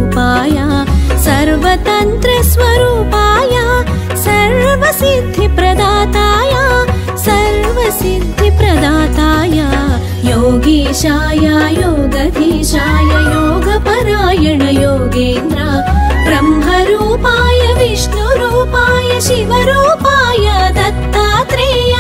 रूपाय सर्वतन्त्रस्वरूपाय सर्वसिद्धिप्रदाताय सर्वसिद्धिप्रदाताय योगीशाय योगधीशाय योगपरायण योगेन्द्र ब्रह्मरूपाय विष्णुरूपाय शिवरूपाय दत्तात्रेय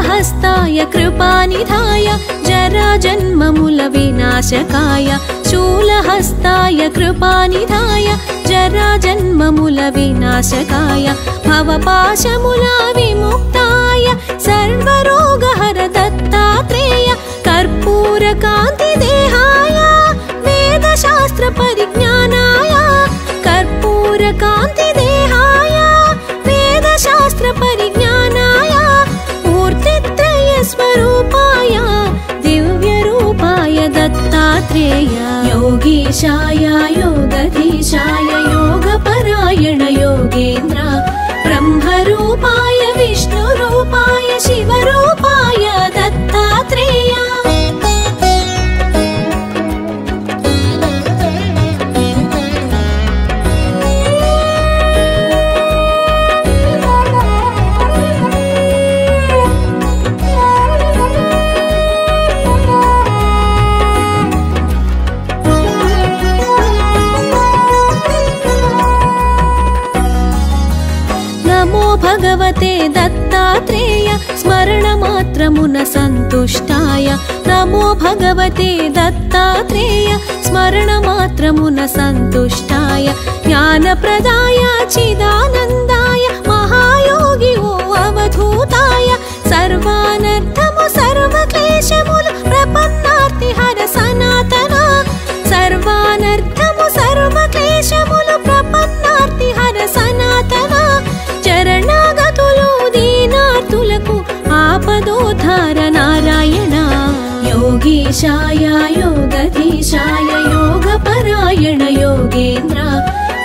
हस्ताय कृपानिधाय जराजन्ममूल विनाशकाय शूलहस्ताय कृपानिधाय जराजन्ममूल विनाशकाय भवपाशमूला विमुक्ताय सर्वरोगहर दत्तात्रेय कर्पूरकान्तिदेहाय वेदशास्त्र परिज्ञानाय कर्पूरकान्तिदेहाय वेदशास्त्र परिज्ञानाय स्वरूपाय दिव्यरूपाय दत्तात्रेय योगीशाय योगधीशाय योगपरायण योगेन्द्र ब्रह्मरूपाय विष्णुरूपाय शिवरूपाय दत्तात्रेय भगवते दत्तात्रेय स्मरणमात्रमुन सन्तुष्टाय नमो भगवते दत्तात्रेय स्मरणमात्रमुन सन्तुष्टाय ज्ञानप्रदाय चिदानन्दाय महायोगी ओ अवधूताय सर्वानर्थमु सर्वक्लेशमुल प्रपन्नार्तिहर सनातन सर्वानर्थमु सर्वक्लेशमुल प्रपन्नार्तिहर सनातन चरणागतुलु दीनार्तुलकु आपदोद्धार नारायण योगीशाय योगधीशाय योगपरायण योगेन्द्र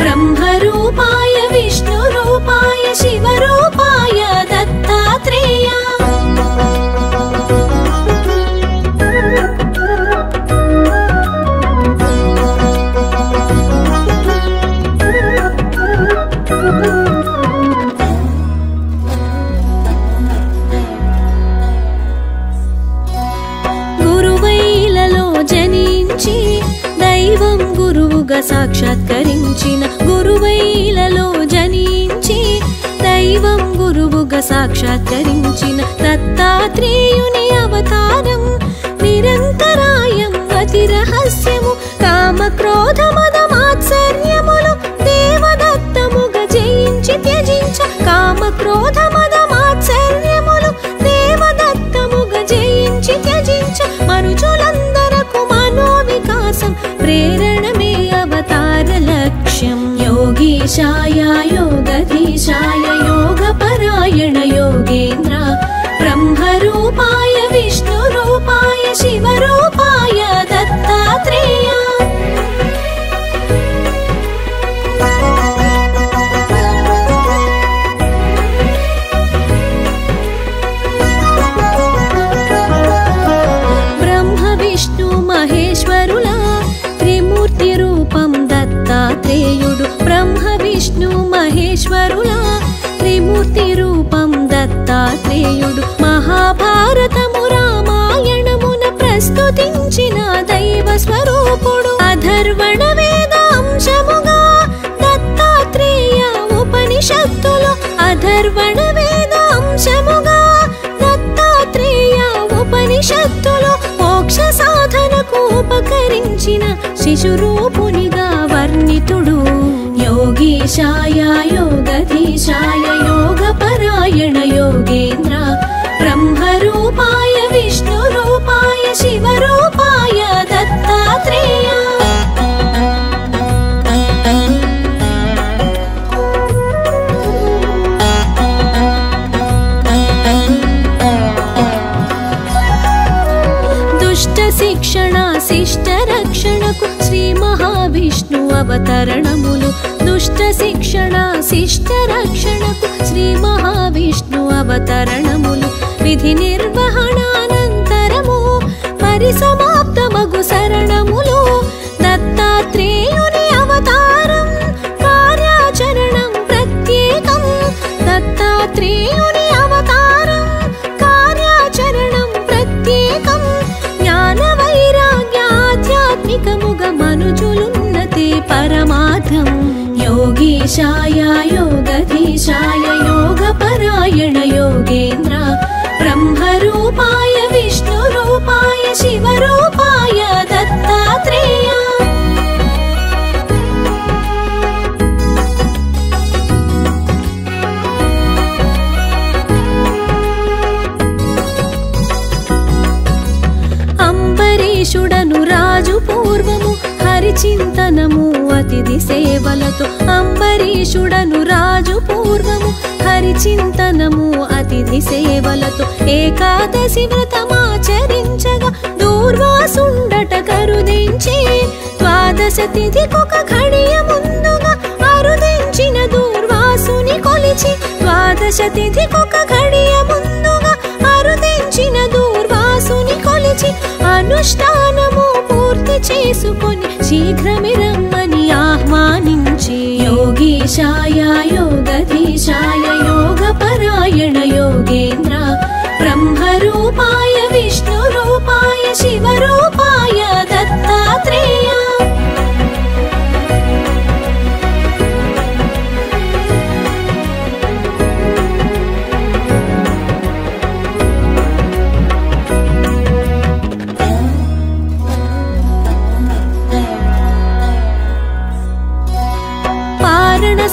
ब्रह्मरूपाय विष्णुरूपाय शिवरूपाय दत्तात्रेय दैवं गुरुवुगा साक्षात्करिंचिन गुरुवैలలో జనించి దైవం గురువుగా సాక్షాత్కరించిన దత్తాత్రేయుని అవతారం నిరంతరాయం అతి రహస్యము కామ క్రోధ మద మాత్సర్యములు దేవదత్తముగా జయించి త్యజించ కామ క్రోధ మద మాత్సర్యములు దేవదత్తముగా జయించి త్యజించ మనుషులందరకు మనోవికాసం ప్రేరణమే అవతార లక్ష్యం योगीशाय योगधीशाय योगपरायण योगेन्द्र ब्रह्मरूपाय विष्णुरूपाय शिवरूपाय दत्तात्रेय ब्रह्म विष्णु महेश्वरुला त्रिमूर्ति रूपं दत्तात्रेयुडु ब्रह्म विष्णु महेश्वरुला त्रिमूर्ति रूपं दत्तात्रेयुडु महाभारतमु रामायणमुन प्रस्तुतिंचिन दैव स्वरूपुडु अधर्वण वेदांशमुगा दत्तात्रेय उपनिषत्तुलो अधर्वण वेदांशमुगा दत्तात्रेय उपनिषत्तुलो मोक्ष साधनकु उपकरिंचिन शिशुरूपुनिगा वर्णितुडु योगीशाय योगधीशाय योगपरायण योगेन्द्र ब्रह्मरूपाय विष्णुरूपाय शिवरूपाय दत्तात्रेय శిష్ట రక్షణకు శ్రీ మహావిష్ణు అవతరణములు దుష్ట శిక్షణ శిష్ట రక్షణకు శ్రీ మహావిష్ణు అవతరణములు విధి నిర్వహణానంతరము పరిసమాప్తమగు శరణములు దత్తాత్రేయుని అవతారం కార్యాచరణం ప్రత్యేకం దత్తాత్రేయుని అవతారం కార్యాచరణం ప్రత్యేకం జ్ఞాన వైరాగ్య ఆధ్యాత్మికముగ మనుజులున్నతే పరమార్థం యోగీశాయ యోగధీశాయ యోగపరాయణ యోగేంద్ర బ్రహ్మరూపాయ విష్ణురూపాయ శివరూపాయ దత్తాత్రేయ అంబరీషుడను రాజు పూర్వము హరిచింతనము అతిథి సేవలతో అంబరీషుడను రాజు పూర్వము హరిచింతనము అతిథి సేవలతో ఏకాదశి వ్రతమాచరించగా దూర్వాసుండట కరుదించి ద్వాదశ తిథికొక ఘడియ ముందుగా అరుదించిన దూర్వాసుని కొలిచి ద్వాదశ తిథికొక ఘడియ ముందుగా అరుదించిన దూర్వాసుని కొలిచి అనుష్ఠానము పూర్తి చేసుకొని శీఘ్రమే రమ్మని ఆహ్వానించి యోగీశాయ యోగధీశాయ యోగపరాయణ యోగేంద్ర బ్రహ్మరూపాయ విష్ణురూపాయ శివరూపాయ దత్తాత్రేయ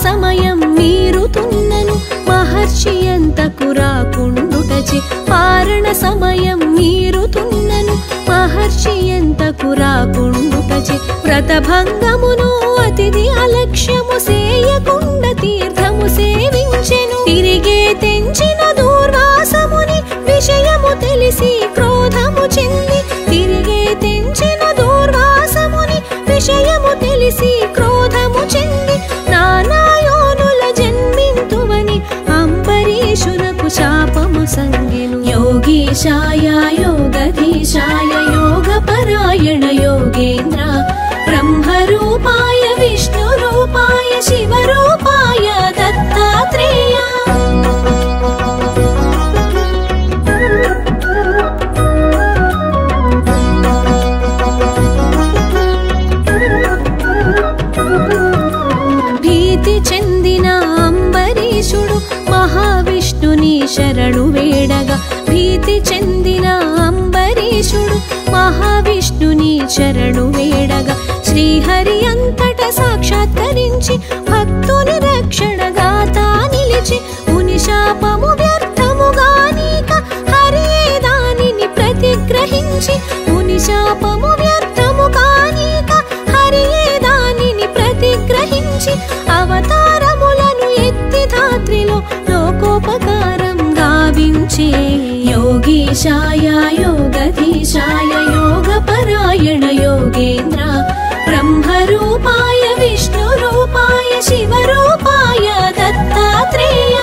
సమయం మీరుతున్నను మహర్షి ఎంతకు రాకుండుటచి పారణ సమయం మీరుతున్నను మహర్షి ఎంతకు రాకుండుటచి వ్రతభంగమును అతిథి అలక్ష్యము సేయకుండ తీర్థము సేవించెను తిరిగే తెంచిన దూర్వాసముని విషయము తెలిసి క్రోధము చెంది తిరిగే తెంచిన దూర్వాసముని విషయము తెలిసి క్రోధము చెంది నానాయోనుల జన్మింతువని అంబరీషునకు శాపము సంగెను యోగీశాయ యోగధీశాయ యోగపరాయణ యోగేంద్ర బ్రహ్మరూపాయ విష్ణురూపాయ శివరూపాయ దత్తాత్రేయ మహావిష్ణుని శరణు వేడగా భీతి చెందిన అంబరీషుడు మహావిష్ణుని శరణు వేడగా శ్రీహరి అంతట సాక్షాత్కరించి భక్తుని రక్షణగా తా నిలిచి ముని శాపము వ్యర్థముగా నీక హరియే దానిని ప్రతిగ్రహించి ముని శాపము వ్యర్థముగా నీక హరియే దానిని ప్రతిగ్రహించి అవతారములను ఎత్తి ధాత్రిలో లోకోపకారం గావించే యోగీశాయ యోగధీశాయ యోగపరాయణ యోగేంద్ర బ్రహ్మరూపాయ విష్ణురూపాయ శివరూపాయ దత్తాత్రేయ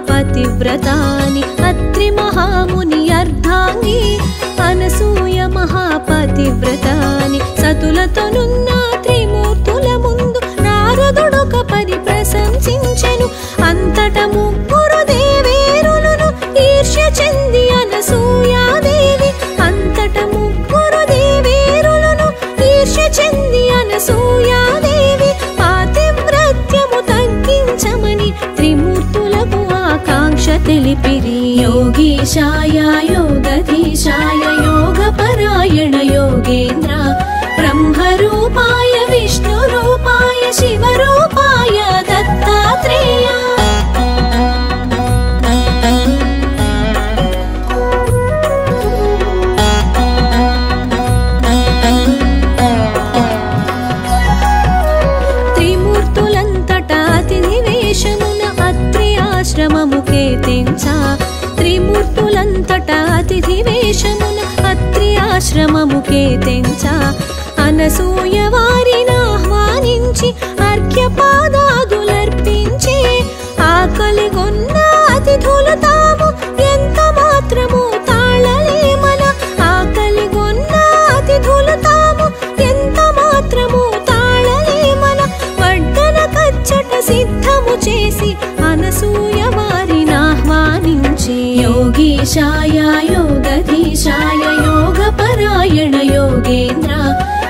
పతివ్రతాని అత్రి మహాముని అర్ధాంగి అనసూయ మహాపతివ్రతాని సతులతోనున్న త్రిమూర్తుల ముందు నారదుడొక పరి ప్రశంసించెను అంతట ముగ్గురు దేవేరులను ఈర్ష్య చెంది అనసూయాదేవి అంతట ముగ్గురు దేవేరులను ఈర్ష్య చెంది అనసూయాదేవి పాతివ్రత్యము తగ్గించమని త్రిమూర్తులకు ఆకాంక్ష తెలిపిరి యోగీశాయ యోగధీశాయ యోగపరాయణ యోగేంద్ర బ్రహ్మరూపాయ విష్ణురూపాయ శివరూపాయ దత్తాత్రేయ కీర్తించా త్రిమూర్తులంతట అతిథి వేషమున అత్రి ఆశ్రమముకే తెంచా అనసూయ వారిని ఆహ్వానించి అర్ఘ్యపాదాదులర్పించి ఆకలిగొన్న అతిథులు తాము ఎంత మాత్రము తాళలేమన ఆకలిగొన్న అతిథులు తాము ఎంత మాత్రము తాళలేమన వడ్డన కచ్చట సిద్ధము చేసి అనసూయ వారిని ఆహ్వానించి యోగీశాయ యోగధీశాయ యోగపరాయణ యోగేంద్ర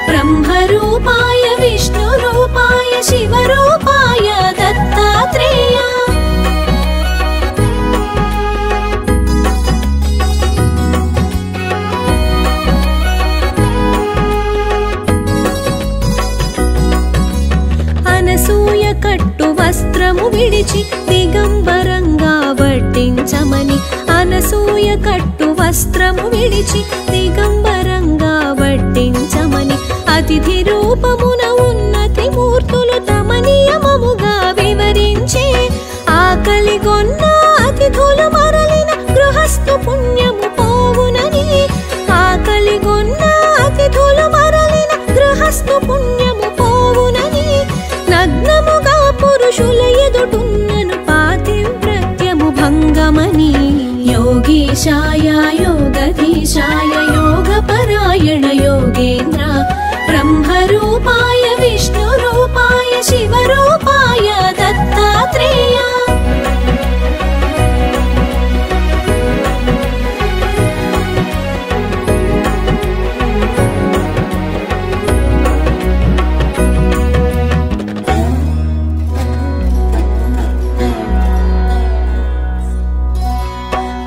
బ్రహ్మరూపాయ విష్ణురూపాయ శివరూపాయ దత్తాత్రేయ అనసూయ కట్టు వస్త్రము విడిచి దిగంబరంగా వడ్డించమని అనసూయ కట్టు వస్త్రము విడిచి దిగంబరంగా వడ్డించమని అతిథి రూపమున ఉన్న త్రిమూర్తులు తమ నియమముగా వివరించే ఆకలిగొన్న అతిథులు మరలిన గృహస్థు పుణ్యము పోవునని ఆకలిగొన్న అతిథులు మరలిన గృహస్థు పుణ్యము పోవునని నగ్నముగా పురుషుల ఎదుటున్నను పాతివ్రత్యము భంగమని యోగీశాయ యోగధీశాయ యోగపరాయణ యోగేంద్ర బ్రహ్మరూపాయ విష్ణురూపాయ శివరూపాయ దత్తాత్రేయ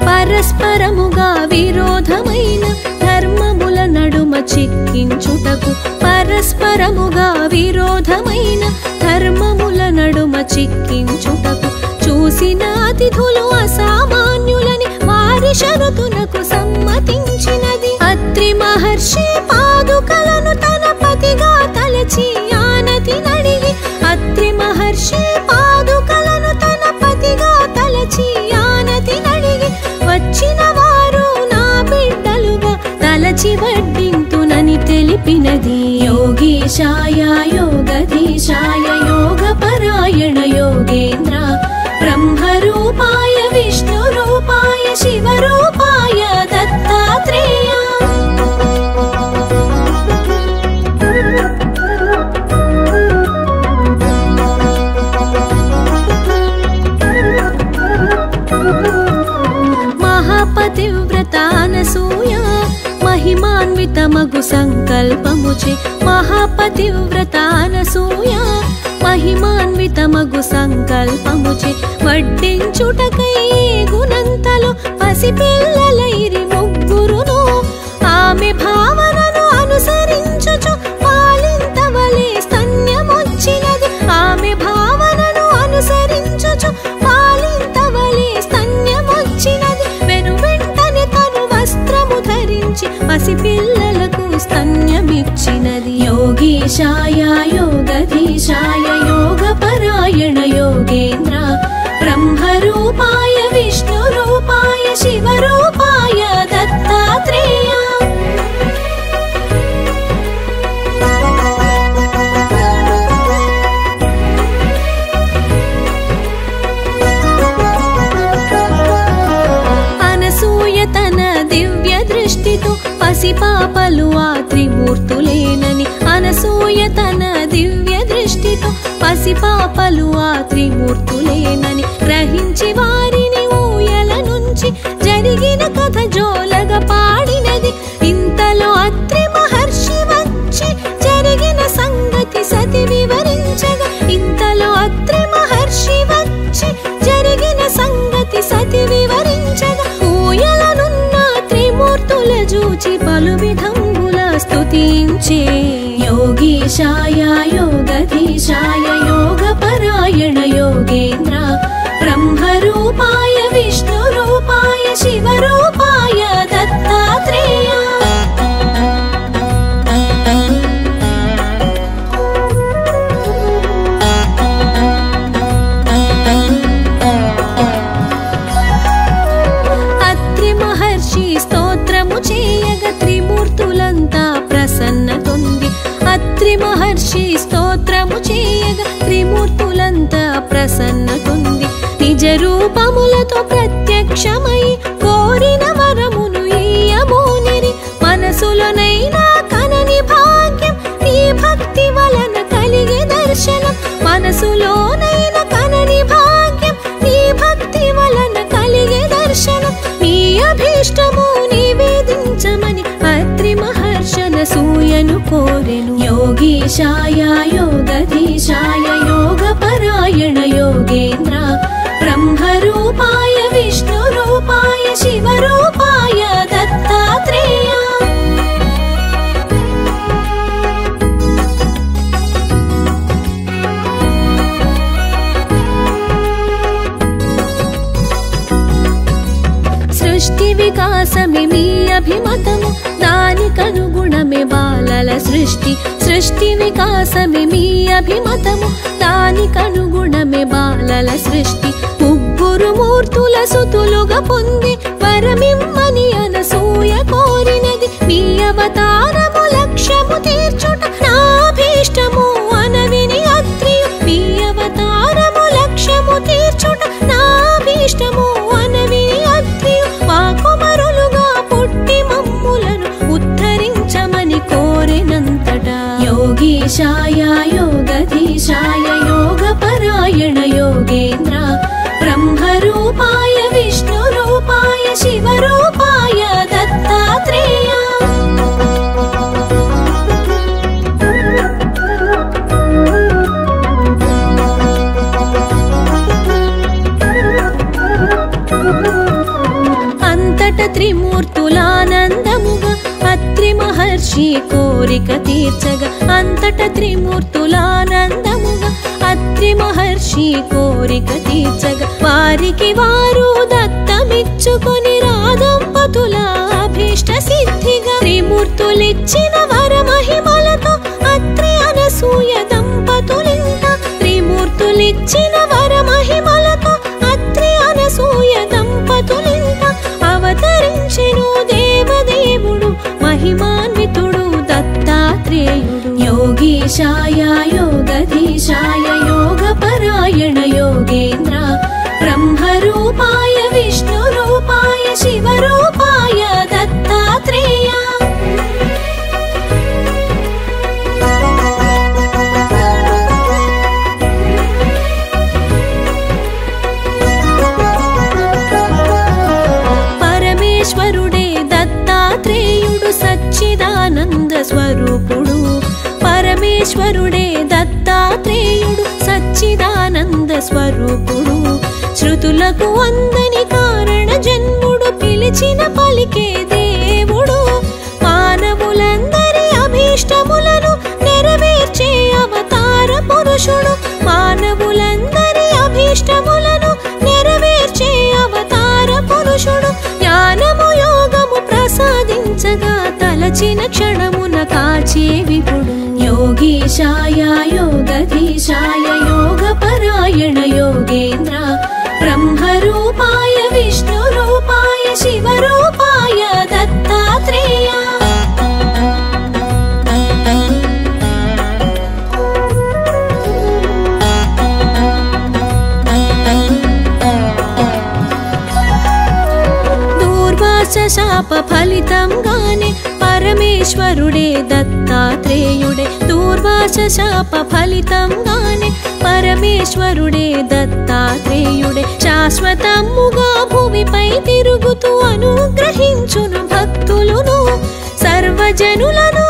పరస్పరముగా విరోధమైన ధర్మముల నడుమ చిక్కించుటకు పరస్పరముగా విరోధమైన ధర్మముల నడుమ చిక్కించుటకు చూసిన అతిథులు అసామాన్యులని వారి షరతునకు సమ్మతించినది అత్రి మహర్షి పాదుకలను తన పతిగా తలచి ఆనతి నడిగి అత్రి మహర్షి పాదుకలను తన పతిగా తలచి ఆనతి నడిగి వచ్చిన వారు నా బిడ్డలుగా తలచి వడ్డింతునని తెలిపినది యోగీశాయ యోగధీశాయ యోగపరాయణ యోగేంద్ర బ్రహ్మరూపాయ విష్ణురూపాయ శివరూపాయ దత్తాత్రేయ మహాపతివ్రత అనసూయ మహిమాన్వితమగు సంకల్పముచే మహాపతివ్రత అనసూయ మహిమాన్వితమగు సంకల్పముచే వడ్డించుటకై గుణంతలు పసిపిల్లలైరి ముగ్గురును ఆమె భావనను అనుసరించుచు పాలింతవలే స్తన్యమొచ్చినది ఆమె భావనను అనుసరించుచు పాలింతవలే స్తన్యమొచ్చినది వెను వెంటనే తను వస్త్రము ధరించి పసిపిల్లలకు స్తన్యమిచ్చినది యోగీశాయ యోగధీశాయ యోగపరాయణ యోగేంద్ర బ్రహ్మరూపాయ విష్ణురూపాయ శివరూపాయ దత్తాత్రేయ అనసూయ తన దివ్య దృష్టితో పసిపాపలు ఆ త్రిమూర్తులేనని అనసూయ తన దివ్య దృష్టితో పసిపాపలు ఆ త్రిమూర్తులేనని గ్రహించి వారిని ఊయల నుంచి జరిగిన కథ జోలగా పాడినది ఇంతలో అత్రి మహర్షి వచ్చి జరిగిన సంగతి సతి వివరించగా ఇంతలో అత్రి మహర్షి వచ్చి జరిగిన సంగతి సతి వివరించగా ఊయలనున్న త్రిమూర్తుల జూచి పలు విధంబుల స్తుతించే యోగీశాయ యోగధీశాయ యోగపరాయణ యోగేంద్ర బ్రహ్మరూపాయ విష్ణురూపాయ శివరూపాయ దత్తాత్రేయ రూపములతో ప్రత్యక్షమై కోరిన వరమును ఇయ్యబూనిరి. మనసులోనైనా కనని భాగ్యం నీ భక్తి వలన కలిగే దర్శనం. మనసులోనైనా కనని భాగ్యం నీ భక్తి వలన కలిగే దర్శనం. నీ అభీష్టము నివేదించమని అత్రి మహర్షనసూయను కోరెను. యోగీశాయ యోగధీశాయ యోగపరాయణ యోగేంద్ర బ్రహ్మరూపాయ విష్ణురూపాయ శివరూపాయ దత్తాత్రేయ. సృష్టి వికాసమే మీ అభిమతము దానికనుగుణమే బాలల సృష్టి. సృష్టి వికాసమే మీ అభిమతము దానికనుగుణమే బాలల సృష్టి. ముగ్గురు మూర్తుల సుతులుగా పొంది వరమిమ్మని అనసూయ కోరినది. మీ అవతారము లక్ష్యము తీర్చుట నాభీష్టము అనవిని అత్రియు. మీ అవతారము లక్ష్యము తీర్చుట నాభీష్టము అనవిని అత్రియు. కుమరులుగా పుట్టి మమ్ములను ఉద్ధరించమని కోరినంతట. యోగీశాయ యోగధీశాయ యోగపరాయణ యోగేంద్ర బ్రహ్మరూపాయ విష్ణురూపాయ శివరూపాయ దత్తాత్రేయ. త్రిమూర్తులానందముగా అత్రి మహర్షి కోరిక తీర్చగా. అంతట త్రిమూర్తులానందముగా అత్రి మహర్షి కోరిక తీర్చగా. వారికి వారు దత్తమిచ్చుకొని రాదంపతుల అభీష్ట సిద్ధిగా. త్రిమూర్తులిచ్చిన వర మహిమలతో అత్రి అనసూయ దంపతులింట. త్రిమూర్తులిచ్చిన వర మహిమలతో అత్రి అనసూయ దంపతులింట. అవతరించెను దేవదేవుడు మహిమాన్వితుడు దత్తాత్రేయుడు. యోగీశాయ యోగధీశాయ యోగపరాయణ యోగేంద్ర బ్రహ్మరూపాయ విష్ణురూపాయ శివరూపాయ దత్తాత్రేయ. పరమేశ్వరుడే దత్తాత్రేయుడు సచ్చిదానంద స్వరూపుడు. పరమేశ్వరుడే దత్తాత్రేయుడు సచ్చిదానంద స్వరూపుడు. శృతులకు అందని కారణ జన్ముడు పిలిచిన పలికే దేవుడు. మానవులందరి అభీష్టములను నెరవేర్చే అవతార పురుషుడు. మానవులందరి అభీష్టములను నెరవేర్చే అవతార పురుషుడు. జ్ఞానము యోగము ప్రసాదించగా తలచిన క్షణమున కాచే విపుడు. యోగీశాయ యోగధీశాయ యోగపరాయణ యోగేంద్ర బ్రహ్మరూపాయ విష్ణురూపాయ శివరూపాయ దత్తాత్రేయ. శాప ఫలితంగానే పరమేశ్వరుడే దత్తాత్రేయుడే. దూర్వాస శాప ఫలితంగానే పరమేశ్వరుడే దత్తాత్రేయుడే. శాశ్వతముగా భూమిపై తిరుగుతూ అనుగ్రహించును భక్తులను. సర్వజనులను